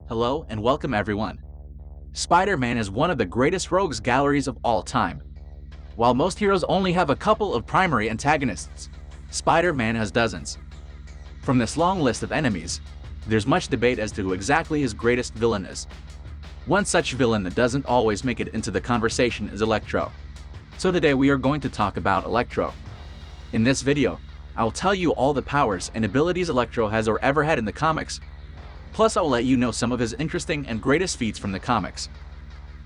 Hello and welcome everyone. Spider-Man is one of the greatest rogues galleries of all time. While most heroes only have a couple of primary antagonists, Spider-Man has dozens. From this long list of enemies, there's much debate as to who exactly his greatest villain is. One such villain that doesn't always make it into the conversation is Electro. So today we are going to talk about Electro. In this video, I'll tell you all the powers and abilities Electro has or ever had in the comics. Plus, I'll let you know some of his interesting and greatest feats from the comics.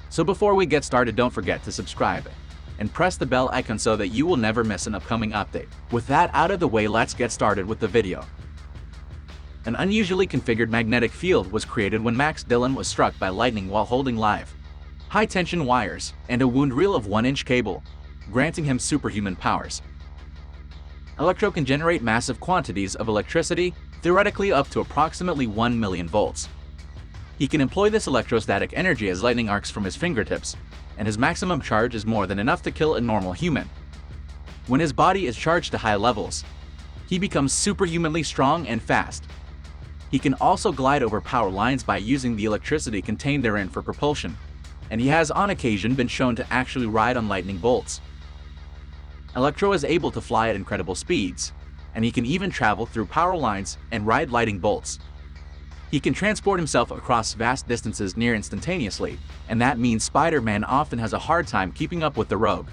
So before we get started, don't forget to subscribe and press the bell icon so that you will never miss an upcoming update. With that out of the way, let's get started with the video. An unusually configured magnetic field was created when Max Dillon was struck by lightning while holding live high-tension wires and a wound reel of 1-inch cable, granting him superhuman powers. Electro can generate massive quantities of electricity, theoretically up to approximately 1 million volts. He can employ this electrostatic energy as lightning arcs from his fingertips, and his maximum charge is more than enough to kill a normal human. When his body is charged to high levels, he becomes superhumanly strong and fast. He can also glide over power lines by using the electricity contained therein for propulsion, and he has on occasion been shown to actually ride on lightning bolts. Electro is able to fly at incredible speeds, and he can even travel through power lines and ride lightning bolts. He can transport himself across vast distances near instantaneously, and that means Spider-Man often has a hard time keeping up with the rogue.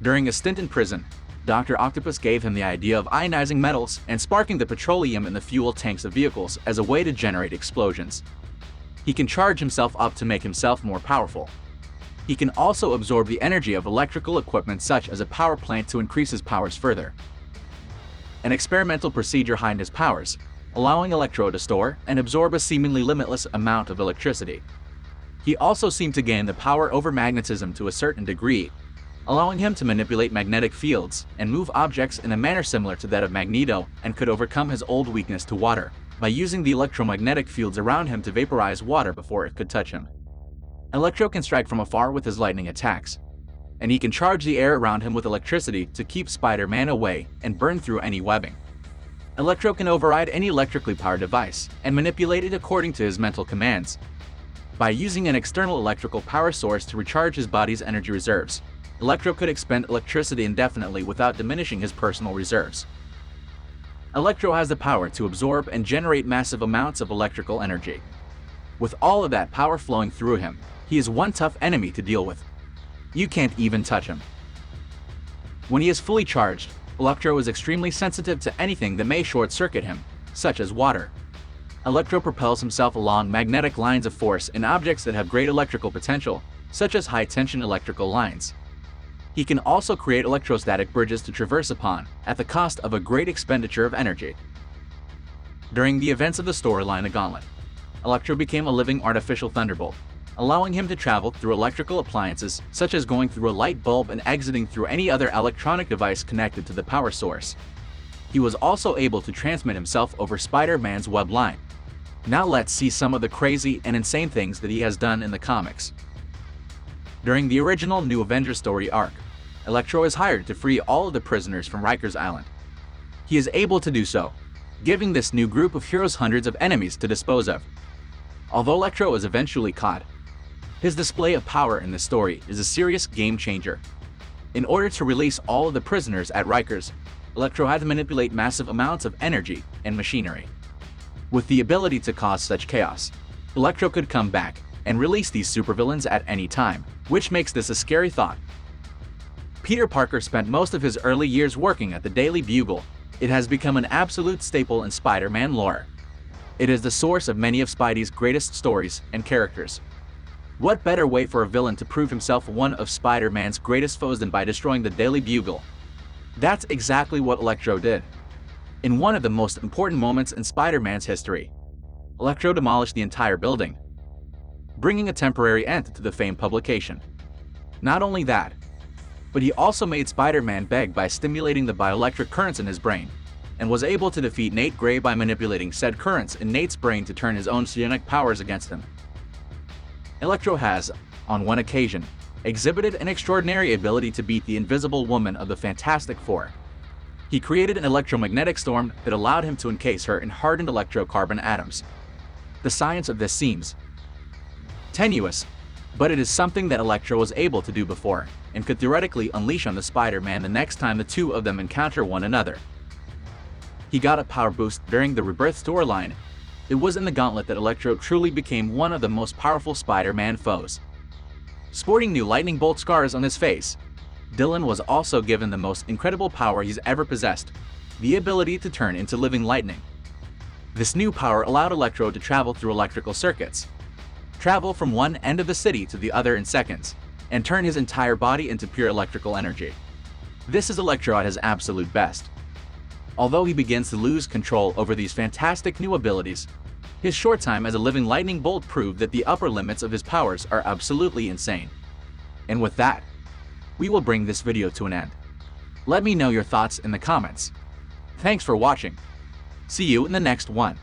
During a stint in prison, Dr. Octopus gave him the idea of ionizing metals and sparking the petroleum in the fuel tanks of vehicles as a way to generate explosions. He can charge himself up to make himself more powerful. He can also absorb the energy of electrical equipment such as a power plant to increase his powers further. An experimental procedure behind his powers, allowing Electro to store and absorb a seemingly limitless amount of electricity. He also seemed to gain the power over magnetism to a certain degree, allowing him to manipulate magnetic fields and move objects in a manner similar to that of Magneto, and could overcome his old weakness to water by using the electromagnetic fields around him to vaporize water before it could touch him. Electro can strike from afar with his lightning attacks, and he can charge the air around him with electricity to keep Spider-Man away and burn through any webbing. Electro can override any electrically powered device and manipulate it according to his mental commands. By using an external electrical power source to recharge his body's energy reserves, Electro could expend electricity indefinitely without diminishing his personal reserves. Electro has the power to absorb and generate massive amounts of electrical energy. With all of that power flowing through him, he is one tough enemy to deal with. You can't even touch him. When he is fully charged, Electro is extremely sensitive to anything that may short-circuit him, such as water. Electro propels himself along magnetic lines of force in objects that have great electrical potential, such as high-tension electrical lines. He can also create electrostatic bridges to traverse upon, at the cost of a great expenditure of energy. During the events of the storyline The Gauntlet, Electro became a living artificial thunderbolt, allowing him to travel through electrical appliances such as going through a light bulb and exiting through any other electronic device connected to the power source. He was also able to transmit himself over Spider-Man's web line. Now let's see some of the crazy and insane things that he has done in the comics. During the original New Avengers story arc, Electro is hired to free all of the prisoners from Rikers Island. He is able to do so, giving this new group of heroes hundreds of enemies to dispose of. Although Electro is eventually caught, his display of power in the story is a serious game changer. In order to release all of the prisoners at Rikers, Electro had to manipulate massive amounts of energy and machinery. With the ability to cause such chaos, Electro could come back and release these supervillains at any time, which makes this a scary thought. Peter Parker spent most of his early years working at the Daily Bugle. It has become an absolute staple in Spider-Man lore. It is the source of many of Spidey's greatest stories and characters. What better way for a villain to prove himself one of Spider-Man's greatest foes than by destroying the Daily Bugle? That's exactly what Electro did. In one of the most important moments in Spider-Man's history, Electro demolished the entire building, bringing a temporary end to the famed publication. Not only that, but he also made Spider-Man beg by stimulating the bioelectric currents in his brain, and was able to defeat Nate Gray by manipulating said currents in Nate's brain to turn his own psionic powers against him. Electro has, on one occasion, exhibited an extraordinary ability to beat the Invisible Woman of the Fantastic Four. He created an electromagnetic storm that allowed him to encase her in hardened electrocarbon atoms. The science of this seems tenuous, but it is something that Electro was able to do before, and could theoretically unleash on the Spider-Man the next time the two of them encounter one another. He got a power boost during the Rebirth storyline. It was in the Gauntlet that Electro truly became one of the most powerful Spider-Man foes. Sporting new lightning bolt scars on his face, Dylan was also given the most incredible power he's ever possessed, the ability to turn into living lightning. This new power allowed Electro to travel through electrical circuits, travel from one end of the city to the other in seconds, and turn his entire body into pure electrical energy. This is Electro at his absolute best. Although he begins to lose control over these fantastic new abilities, his short time as a living lightning bolt proved that the upper limits of his powers are absolutely insane. And with that, we will bring this video to an end. Let me know your thoughts in the comments. Thanks for watching. See you in the next one.